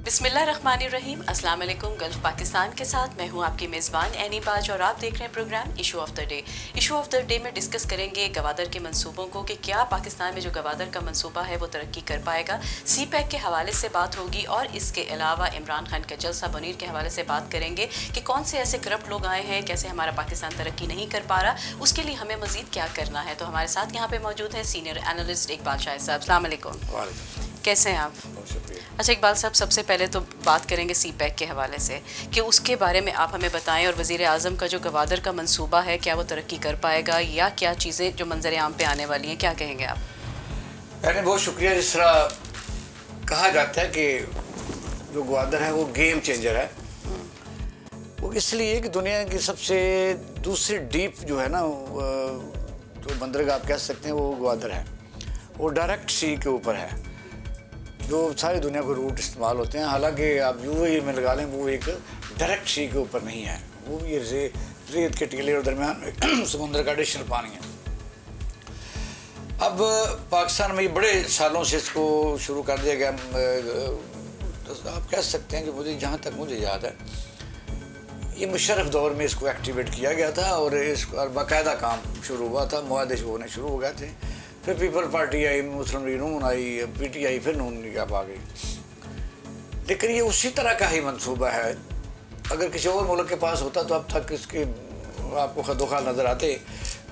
बिस्मिल्लाहिर्रहमानिर्रहीम। अस्सलाम वालेकुम। गल्फ पाकिस्तान के साथ मैं हूं आपकी मेज़बान एनी बाज और आप देख रहे हैं programme issue of the day. Issue of the day में डिस्कस करेंगे गवादर के मंसूबों को कि क्या पाकिस्तान में जो गवादर का मंसूबा है वो तरक्की कर पाएगा। सी पैक के हवाले से बात होगी और इसके अलावा इमरान खान के जलसा बनीर के हवाले से बात करेंगे कि कौन से ऐसे करप्ट लोग आए हैं, कैसे हमारा पाकिस्तान तरक्की नहीं कर पा रहा, उसके लिए हमें मज़ीद क्या करना है। तो हमारे साथ यहाँ पे मौजूद है सीनियर एनालिस्ट इकबाल शाहिद साहब। अस्सलाम वालेकुम। कैसे हैं आप? अच्छा इकबाल साहब, सबसे पहले तो बात करेंगे सी पैक के हवाले से कि उसके बारे में आप हमें बताएं और वज़ीर आज़म का जो गवादर का मंसूबा है क्या वो तरक्की कर पाएगा या क्या चीज़ें जो मंजर आम पे आने वाली हैं, क्या कहेंगे आप? यानी बहुत शुक्रिया। जिस तरह कहा जाता है कि जो गवादर है वो गेम चेंजर है, वो इसलिए कि दुनिया की सबसे दूसरी डीप जो है ना जो बंदरगाह आप कह सकते हैं वो गवादर है। वो डायरेक्ट सी के ऊपर है, जो सारी दुनिया को रूट इस्तेमाल होते हैं। हालांकि आप यूएई में लगा लें वो एक डायरेक्ट सी के ऊपर नहीं है, वो ये रेत के टीले और दरमियान में समुद्र का एडिशनल पानी है। अब पाकिस्तान में ये बड़े सालों से इसको शुरू कर दिया गया। तो आप कह सकते हैं कि मुझे जहाँ तक मुझे याद है ये मुशर्रफ दौर में इसको एक्टिवेट किया गया था और इसका बाकायदा काम शुरू हुआ था, मुआहदे होने शुरू हो गए थे। फिर पीपल पार्टी आई, मुस्लिम लीग नून आई, पीटीआई, फिर नून लीग आ गई। लेकिन ये उसी तरह का ही मंसूबा है। अगर किसी और मुल्क के पास होता तो अब तक इसके आपको खदोखाल नज़र आते,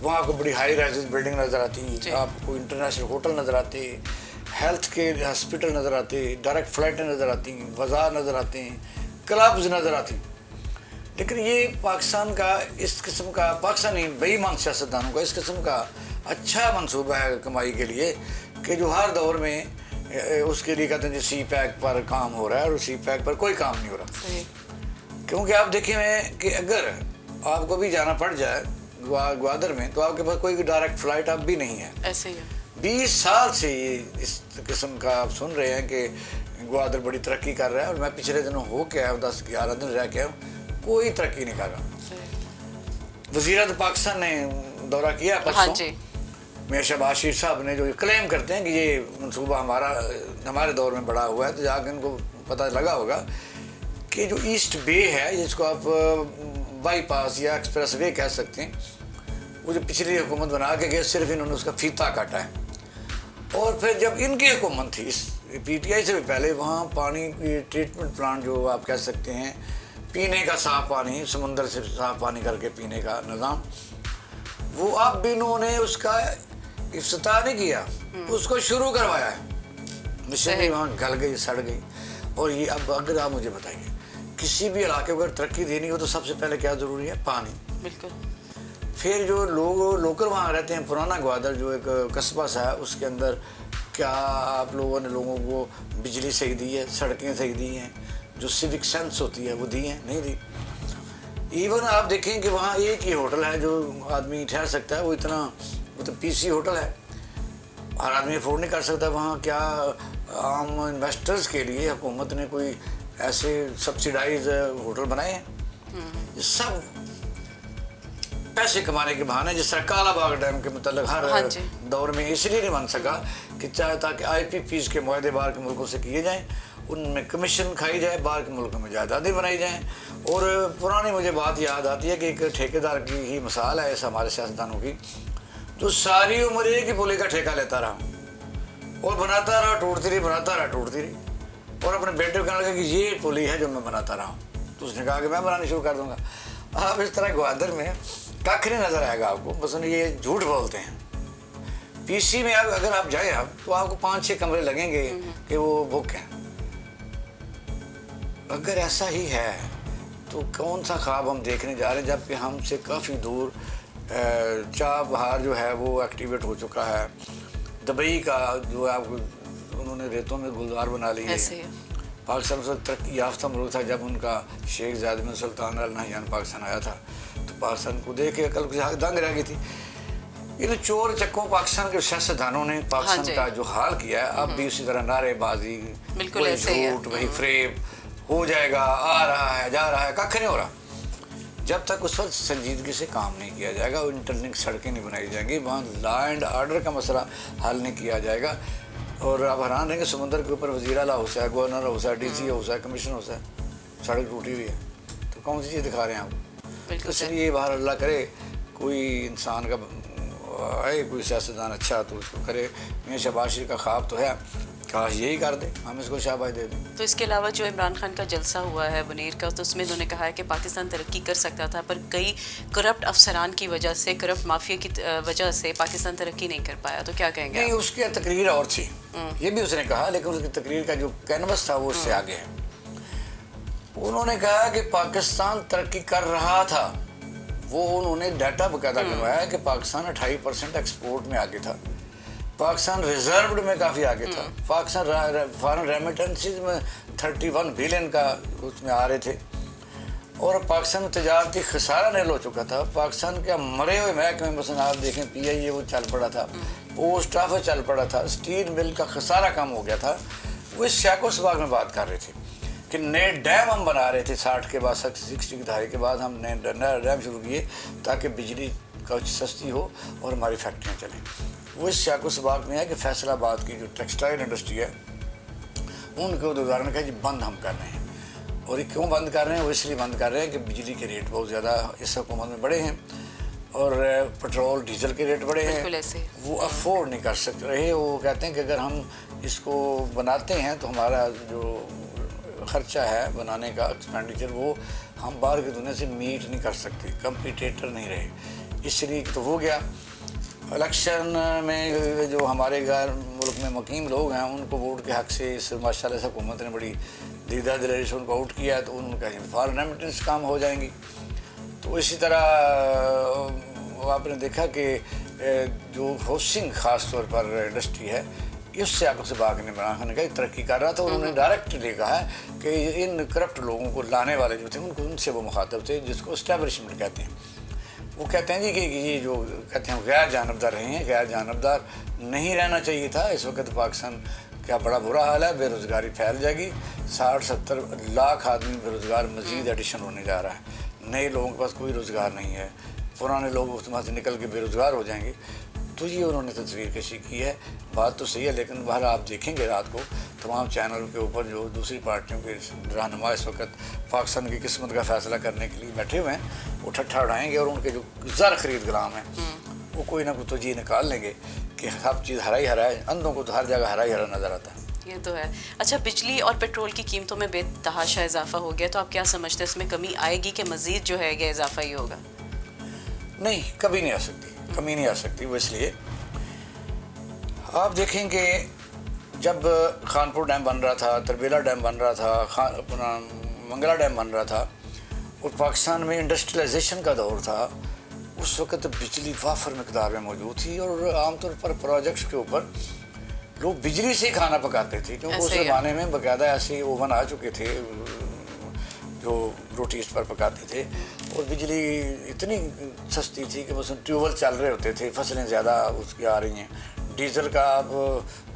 वहाँ आपको बड़ी हाई राइज बिल्डिंग नज़र आती, आपको इंटरनेशनल होटल नज़र आते, हेल्थ के हॉस्पिटल नज़र आते, डायरेक्ट फ्लाइटें नज़र आती, बाजार नज़र आते हैं, क्लब्स नज़र आती। लेकिन ये पाकिस्तान का इस किस्म का, पाकिस्तानी बेईमान सियासतदानों का इस किस्म का अच्छा मंसूबा है कमाई के लिए कि जो हर दौर में उसके लिए कहते हैं सी पैक पर काम हो रहा है और सी पैक पर कोई काम नहीं हो रहा। क्योंकि आप देखें कि अगर आपको भी जाना पड़ जाए ग्वादर में तो आपके पास कोई डायरेक्ट फ्लाइट अब भी नहीं है। ऐसे ही 20 साल से ये इस किस्म का आप सुन रहे हैं कि ग्वादर बड़ी तरक्की कर रहा है और मैं पिछले दिनों हो के आया हूँ, 10-11 दिन रह के आया हूँ, कोई तरक्की नहीं कर रहा। वज़ीर पाकिस्तान ने दौरा किया परसों, मेरे शहबाज शरीफ साहब ने जो क्लेम करते हैं कि ये मंसूबा हमारे दौर में बड़ा हुआ है, तो जाकर इनको पता लगा होगा कि जो ईस्ट बे है, जिसको आप बाईपास या एक्सप्रेस वे कह सकते हैं, वो जो पिछली हुकूमत बना के गए सिर्फ इन्होंने उसका फीता काटा है। और फिर जब इनकी हुकूमत थी, इस पीटीआई से भी पहले, वहाँ पानी की ट्रीटमेंट प्लांट जो आप कह सकते हैं, पीने का साफ़ पानी, समुंदर से साफ़ पानी करके पीने का निज़ाम, वो अब भी इन्होंने उसका इफ्तिताह नहीं किया, उसको शुरू करवाया है। मशीनरी वहाँ गल गई, सड़ गई। और ये अब अगर आप मुझे बताइए, किसी भी इलाके को अगर तरक्की देनी हो तो सबसे पहले क्या ज़रूरी है? पानी। बिल्कुल। फिर जो लोग लोकल वहाँ रहते हैं, पुराना ग्वादर जो एक कस्बा सा है, उसके अंदर क्या आप लोगों ने लोगों को बिजली सही दी है, सड़कें सही दी हैं, जो सिविक सेंस होती है वो दी है? नहीं दी। इवन आप देखें कि वहाँ एक ही होटल है जो आदमी ठहर सकता है, वो तो पीसी होटल है, हर आदमी अफोर्ड नहीं कर सकता। वहाँ क्या आम इन्वेस्टर्स के लिए हुकूमत ने कोई ऐसे सब्सिडाइज होटल बनाए हैं? ये सब पैसे कमाने के बहाने, जिस तरह कालाबाग डैम के मतलब हर दौर में इसलिए नहीं बन सका कि चाहे ताकि IPPs के मुआहदे बाहर के मुल्कों से किए जाएँ, उनमें कमीशन खाई जाए, बाहर के मुल्कों में जायदादें बनाई जाएँ। और पुरानी मुझे बात याद आती है कि एक ठेकेदार की ही मिसाल है ऐसा हमारे सियासतदानों की, जो सारी उम्र एक ही पुली का ठेका लेता रहा और बनाता रहा, टूटती रही, बनाता रहा, टूटती रही, और अपने बेटे को कहने लगा कि ये पुली है जो मैं बनाता रहा हूँ। तो उसने कहा कि मैं बनानी शुरू कर दूँगा। आप इस तरह ग्वादर में कख नहीं नज़र आएगा आपको, बस ये झूठ बोलते हैं। पीसी में अगर आप जाए आप तो आपको 5-6 कमरे लगेंगे कि वो बुक हैं। अगर ऐसा ही है तो कौन सा ख्वाब हम देखने जा रहे हैं, जबकि हमसे काफ़ी दूर चाबहार जो है वो एक्टिवेट हो चुका है। दुबई का जो है उन्होंने रेतों में गुलजार बना ली है। पाकिस्तान से तरक्की याफ्ता मुल्क था। जब उनका शेख ज़ायद बिन सुल्तान अल नहयान पाकिस्तान आया था तो पाकिस्तान को देख के अकल दंग रह गई थी। इन चोर चक्कों पाकिस्तान के सियासतदानों ने पाकिस्तान का जो हाल किया है, अब भी उसी तरह नारेबाजी, वही झूठ, वही फ्रेब हो जाएगा, आ रहा है, जा रहा है, कख नहीं हो रहा। जब तक उस वक्त संजीदगी से काम नहीं किया जाएगा, इंटरलिंक सड़कें नहीं बनाई जाएंगी, वहाँ लॉ एंड ऑर्डर का मसला हल नहीं किया जाएगा, और आप हैरान रहेंगे समुद्र के ऊपर वज़ीर आला हाउस है, गवर्नर हाउस है, DC हाउस है, कमीशन हाउस है, सड़क टूटी हुई है। तो कौन सी चीज़ दिखा रहे हैं आप? तो इसलिए बाहर अल्लाह करे कोई इंसान का आए, कोई सियासतदान अच्छा तो उसको करे। मैं शहबाज शरीफ का ख्वाब तो है, काश यही कर दे, हम इसको शाबाश दे दें। तो इसके अलावा जो इमरान खान का जलसा हुआ है मुनीर का, तो उसमें उन्होंने कहा है कि पाकिस्तान तरक्की कर सकता था, पर कई करप्ट अफसरान की वजह से, करप्ट माफिया की वजह से पाकिस्तान तरक्की नहीं कर पाया। तो क्या कहेंगे? नहीं, उसकी तकरीर और थी, ये भी उसने कहा, लेकिन उसकी तकरीर का जो कैनवस था वो उससे आगे है। उन्होंने कहा कि पाकिस्तान तरक्की कर रहा था, वो उन्होंने डाटा बकायदा करवाया कि पाकिस्तान 28% एक्सपोर्ट में आगे था, पाकिस्तान रिजर्व्ड में काफ़ी आगे था, पाकिस्तान फॉरेन रेमिटेंसेस में 31 बिलियन का उसमें आ रहे थे, और पाकिस्तान में तजारती खसारा नील हो चुका था। पाकिस्तान के मरे हुए महकमे मसलन आप देखें PIA वो चल पड़ा था, पोस्ट ऑफिस चल पड़ा था, स्टील मिल का खसारा कम हो गया था। वो इस शाको सबाग में बात कर रहे थे कि नए डैम हम बना रहे थे 60 के बाद, 60 की दहाई के बाद हम नए डैम शुरू किए ताकि बिजली का सस्ती हो और हमारी फैक्ट्रियाँ चलें। वो इस शाको सबाग में है कि फैसलाबाद की जो टेक्सटाइल इंडस्ट्री है उनको उदाहरण का जी बंद हम कर रहे हैं। और ये क्यों बंद कर रहे हैं? वो इसलिए बंद कर रहे हैं कि बिजली के रेट बहुत ज़्यादा इस हुकूमत में बढ़े हैं और पेट्रोल डीजल के रेट बढ़े हैं, वो अफोर्ड नहीं कर सकते रहे। वो कहते हैं कि अगर हम इसको बनाते हैं तो हमारा जो ख़र्चा है बनाने का एक्सपेंडिचर वो हम बाहर की दुनिया से मीट नहीं कर सकते, कंपटीटर नहीं रहे, इसलिए तो हो गया। इलेक्शन में जो हमारे गैर मुल्क में मुकीम लोग हैं उनको वोट के हक़ से इस माशाल्लाह से हुकूमत ने बड़ी दीदा दिलाई से उनको आउट किया, तो उनका फॉरेन रेमिटेंस काम हो जाएंगी। तो इसी तरह आपने देखा कि जो हाउसिंग ख़ास तौर पर इंडस्ट्री है, इससे आपको से बाग ने इमरान खान का तरक्की कर रहा था। उन्होंने डायरेक्टली कहा है कि इन करप्ट लोगों को लाने वाले जो थे उनको, उनसे वो मुखातब थे जिसको इस्टेब्लिशमेंट कहते हैं। वो कहते हैं जी कि ये जो कहते हैं गैर जानबदार रहे हैं, गैर जानबदार नहीं रहना चाहिए था। इस वक्त पाकिस्तान क्या बड़ा बुरा हाल है, बेरोज़गारी फैल जाएगी, 60-70 लाख आदमी बेरोज़गार मज़ीद एडिशन होने जा रहा है, नए लोगों के पास कोई रोज़गार नहीं है, पुराने लोग उसमें से निकल के बेरोज़गार हो जाएंगे। तो ये उन्होंने तस्वीर कशी की है। बात तो सही है, लेकिन बाहर आप देखेंगे रात को तमाम चैनल के ऊपर जो दूसरी पार्टियों के रहनुमा इस वक्त पाकिस्तान की किस्मत का फ़ैसला करने के लिए बैठे हुए हैं, वो ठट्ठा उड़ाएंगे और उनके जो ज़र खरीद गुलाम हैं वो कोई ना कोई तोजी निकाल लेंगे कि सब चीज़ हरा ही हरा है। अंधों को तो हर जगह हरा ही हरा नज़र आता है। ये तो है। अच्छा, बिजली और पेट्रोल की कीमतों में बेतहाशा इजाफा हो गया, तो आप क्या समझते हैं इसमें कमी आएगी कि मज़ीद जो है ये इजाफा ही होगा? नहीं, कभी नहीं आ सकती, कमी नहीं आ सकती। वो इसलिए आप देखेंगे जब खानपुर डैम बन रहा था, तरबेला डैम बन रहा था, अपना मंगला डैम बन रहा था और पाकिस्तान में इंडस्ट्रियलाइजेशन का दौर था, उस वक्त बिजली वाफर मकदार में मौजूद थी और आमतौर पर प्रोजेक्ट्स के ऊपर लोग बिजली से ही खाना पकाते थे, क्योंकि उस ज़माने में बाकायदा ऐसे ओवन आ चुके थे जो रोटी इस पर पकाते थे और बिजली इतनी सस्ती थी कि बस ट्यूबवेल चल रहे होते थे, फसलें ज़्यादा उसकी आ रही हैं। डीजल का आप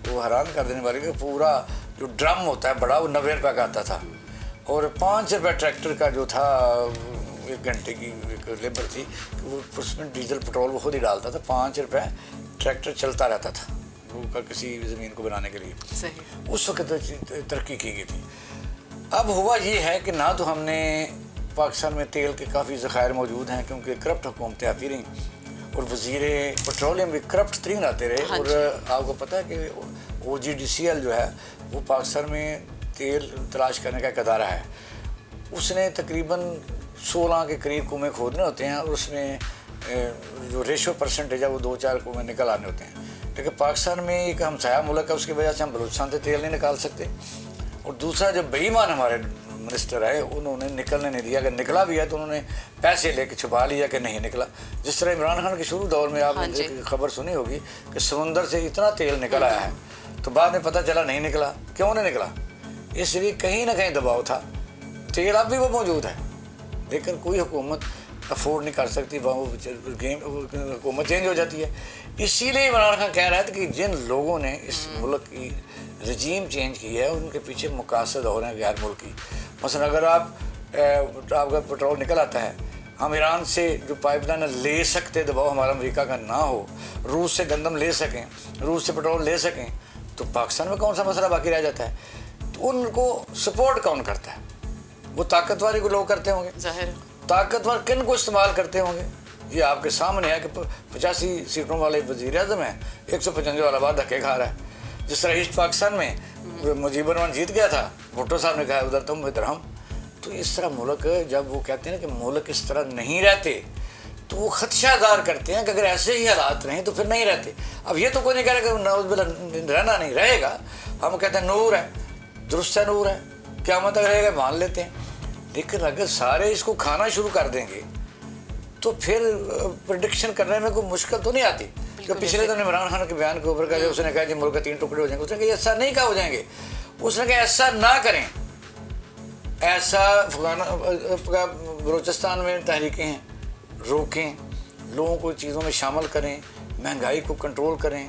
वो हैरान कर देने वाले कि पूरा जो ड्रम होता है बड़ा, वो 90 रुपये का आता था और 5 रुपये ट्रैक्टर का जो था, 1 घंटे की एक लेबर थी, वो उसमें डीजल पेट्रोल वो खुद ही डालता था। 5 रुपये ट्रैक्टर चलता रहता था वो का किसी ज़मीन को बनाने के लिए। सही। उस वक्त तरक्की की गई थी। अब हुआ ये है कि ना तो हमने पाकिस्तान में तेल के काफ़ी ज़खायर मौजूद हैं क्योंकि करप्ट हुकूमतें आती रहीं और वज़ीर पेट्रोलियम भी करप्ट तरीन आते रहे। हाँ, और आपको पता है कि OGDCL जो है वो पाकिस्तान में तेल तलाश करने का एक अदारा है। उसने तकरीबन 16 के करीब कुएँ खोदने होते हैं और उसमें जो रेशो परसेंटेज है वो 2-4 कुएँ निकल आने होते हैं। लेकिन पाकिस्तान में एक हमसाया मुल्क है, उसकी वजह से हम बलूचिस्तान से तेल नहीं निकाल सकते। और दूसरा जो बेईमान हमारे मिनिस्टर है उन्होंने निकलने नहीं दिया, अगर निकला भी है तो उन्होंने पैसे लेके छुपा लिया कि नहीं निकला। जिस तरह इमरान खान के शुरू दौर में आपने खबर सुनी होगी कि समुंदर से इतना तेल निकल आया है तो बाद में पता चला नहीं निकला। क्यों नहीं निकला? इसलिए कहीं ना कहीं दबाव था। तेल अब भी वो मौजूद है लेकिन कोई हुकूमत अफोर्ड नहीं कर सकती, वो गेम हुकूमत चेंज हो जाती है। इसीलिए इमरान खान कह रहा था कि जिन लोगों ने इस मुल्क की रजीम चेंज की है उनके पीछे मकासद हो रहे हैं गैर मुल्की। मसलन अगर आपका पेट्रोल निकल आता है, हम ईरान से जो पाइपलाइन ले सकते, दबाव हमारा अमेरिका का ना हो, रूस से गंदम ले सकें, रूस से पेट्रोल ले सकें, तो पाकिस्तान में कौन सा मसला बाकी रह जाता है? तो उनको सपोर्ट कौन करता है? वो ताकतवर को लोग करते होंगे। जाहिर ताकतवर किन को इस्तेमाल करते होंगे? ये आपके सामने है कि 85 सीटों वाले वज़ीर आज़म है, 195 वाला बाद धक्के खा रहा है। जिस तरह ईस्ट पाकिस्तान में मुजीबर रहमान जीत गया था, भुट्टो साहब ने कहा उधर तुम इधर हम। तो इस तरह मुल्क, जब वो कहते हैं ना कि मुल्क इस तरह नहीं रहते, तो वो खदशागार करते हैं कि अगर ऐसे ही हालात रहें तो फिर नहीं रहते। अब ये तो कोई नहीं कह रहा कि नौज़बिल्ला रहना नहीं रहेगा, हम कहते हैं नूर है, दुरुस्त है, नूर है, क़यामत तक रहेगा, मान लेते हैं। लेकिन अगर सारे इसको खाना शुरू कर देंगे तो फिर प्रेडिक्शन करने में कोई मुश्किल तो नहीं आती। तो पिछले दिन इमरान खान के बयान के ऊपर कहा, उसने कहा कि मुल्क के 3 टुकड़े हो जाएंगे, उसने कहा ऐसा नहीं कहा हो जाएंगे, उसने कहा ऐसा ना करें। ऐसा बलूचिस्तान में तहरीकें हैं, रोकें, लोगों को चीज़ों में शामिल करें, महंगाई को कंट्रोल करें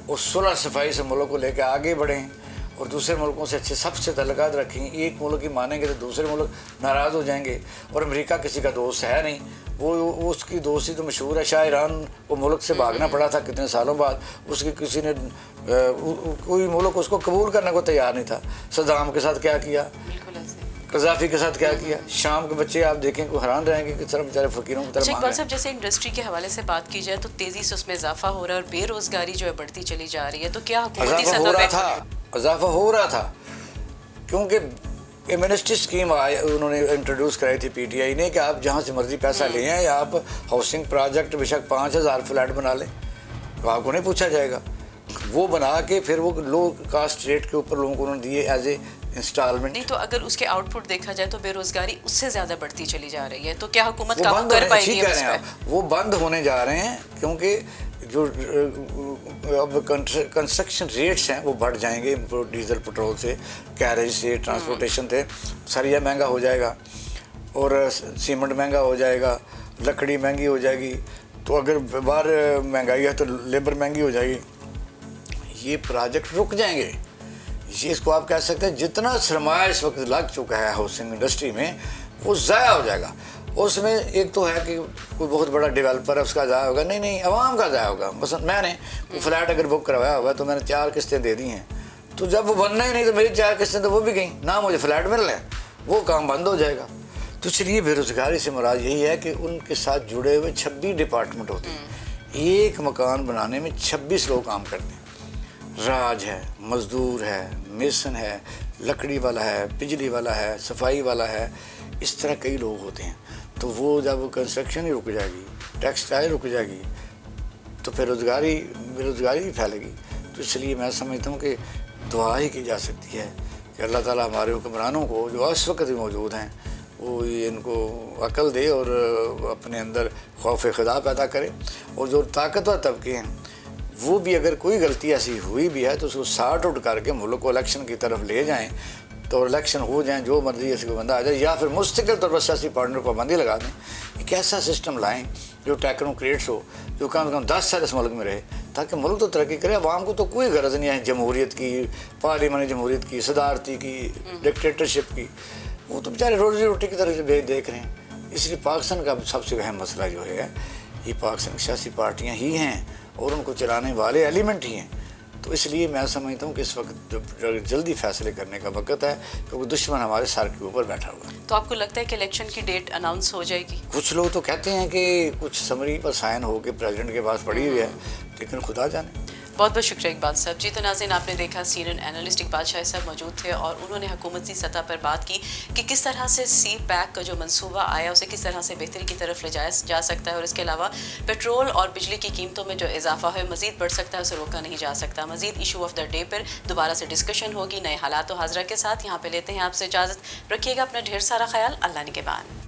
और सुलह सफाई से मुल्क को लेकर आगे बढ़ें और दूसरे मुल्कों से अच्छे सबसे तल्लुकात रखें। एक मुल्क की मानेंगे तो दूसरे मुल्क नाराज़ हो जाएंगे। और अमेरिका किसी का दोस्त है नहीं, वो उसकी दोस्ती तो मशहूर है। शाह ईरान को मुल्क से भागना पड़ा था कितने सालों बाद, उसकी किसी ने कोई मुल्क उसको कबूल करने को तैयार नहीं था। सद्दाम के साथ क्या किया, कज़ाफ़ी के साथ क्या किया, शाम के बच्चे आप देखें को हैरान रहेंगे कि तरह बेचारे फ़कीरों की तरफ मांग रहे हैं। जैसे इंडस्ट्री के हवाले से बात की जाए तो तेज़ी से उसमें इजाफा हो रहा है और बेरोज़गारी जो है बढ़ती चली जा रही है, तो क्या हुकूमती सतह पे इजाफा हो रहा था? क्योंकि एमनेस्टी स्कीम उन्होंने इंट्रोड्यूस कराई थी PTI ने कि आप जहाँ से मर्जी पैसा ले आए, आप हाउसिंग प्रोजेक्ट बेशक 5000 फ्लैट बना लें, तो आपको नहीं पूछा जाएगा। वो बना के फिर वो लो कास्ट रेट के ऊपर लोगों को उन्होंने दिए एज ए इंस्टॉलमेंट। नहीं तो अगर उसके आउटपुट देखा जाए तो बेरोजगारी उससे ज़्यादा बढ़ती चली जा रही है, तो क्या हुकूमत काबू कर पाएगी उस पे? वो बंद होने जा रहे हैं क्योंकि जो अब कंस्ट्रक्शन रेट्स हैं वो बढ़ जाएंगे। डीजल पेट्रोल से, कैरेज से, ट्रांसपोर्टेशन से सरिया महंगा हो जाएगा और सीमेंट महंगा हो जाएगा, लकड़ी महंगी हो जाएगी। तो अगर बाहर महंगाई है तो लेबर महंगी हो जाएगी, ये प्रोजेक्ट रुक जाएंगे। ये इसको आप कह सकते हैं जितना सरमाया इस वक्त लग चुका है हाउसिंग इंडस्ट्री में वो ज़ाया हो जाएगा। उसमें एक तो है कि कोई बहुत बड़ा डेवलपर है उसका ज़ाया होगा, नहीं आवाम का ज़ाया होगा। बस मैंने कोई फ्लैट अगर बुक करवाया होगा तो मैंने 4 किस्तें दे दी हैं, तो जब वो बनना ही नहीं तो मेरी 4 किस्तें तो वो भी गई ना, मुझे फ्लैट मिल रहा है, वो काम बंद हो जाएगा। तो चलिए बेरोज़गारी से मुराद यही है कि उनके साथ जुड़े हुए 26 डिपार्टमेंट होते हैं। एक मकान बनाने में 26 लोग काम करते हैं। राज है, मज़दूर है, मेसन है, लकड़ी वाला है, बिजली वाला है, सफाई वाला है, इस तरह कई लोग होते हैं। तो वो जब कंस्ट्रक्शन ही रुक जाएगी, टेक्सटाइल रुक जाएगी, तो फिर बेरोज़गारी भी फैलेगी। तो इसलिए मैं समझता हूँ कि दुआ ही की जा सकती है कि अल्लाह ताला हमारे हुक्मरानों को जो इस वक्त भी मौजूद हैं वो इनको अक्ल दे और अपने अंदर खौफ खुदा पैदा करे। और जो ताकतवर तबके हैं वो भी अगर कोई गलती ऐसी हुई भी है तो उसको सार्ट आउट करके मुल्क को इलेक्शन की तरफ ले जाएं, तो इलेक्शन हो जाएं, जो मर्जी ऐसे कोई बंदा आ जाए, या फिर मुस्तकिल तौर पर सियासी पार्टनर को पाबंदी लगा दें। एक ऐसा सिस्टम लाएं जो टेक्नोक्रेट्स हो, जो कम से कम 10 साल इस मुल्क में रहे, ताकि मुल्क तो तरक्की करे। अवाम को तो कोई गरज नहीं है जमहूरियत की, पार्लियामानी जमहूरियत की, सदारती की, डिक्टेटरशिप की। वो तो बेचारे रोजी रोटी की तरह से देख रहे हैं। इसलिए पाकिस्तान का सबसे अहम मसला जो है ये पाकिस्तान की सियासी पार्टियाँ ही हैं और उनको चलाने वाले एलिमेंट ही हैं। तो इसलिए मैं समझता हूँ कि इस वक्त जल्दी फैसले करने का वक्त है, क्योंकि दुश्मन हमारे सर के ऊपर बैठा हुआ है। तो आपको लगता है कि इलेक्शन की डेट अनाउंस हो जाएगी? कुछ लोग तो कहते हैं कि कुछ समरी पर साइन हो के प्रेसिडेंट के पास पड़ी हुई है, लेकिन खुदा जाने। बहुत बहुत शुक्रिया इकबाल साहब। जी तो नाज़रीन, आपने देखा सीनियर एनालिस्ट इकबाल शाह साहब मौजूद थे और उन्होंने हुकूमती सतह पर बात की कि किस तरह से CPEC का जो मंसूबा आया उसे किस तरह से बेहतरी की तरफ ले जाया जा सकता है और इसके अलावा पेट्रोल और बिजली की कीमतों में जो इजाफा है मज़ीद बढ़ सकता है, उसे रोका नहीं जा सकता। मज़ीद इशू ऑफ द डे पर दोबारा से डिस्कशन होगी नए हालात और हाजरा के साथ। यहाँ पर लेते हैं आपसे इजाज़त, रखिएगा अपना ढेर सारा ख्याल। अल्लाह निगहबान।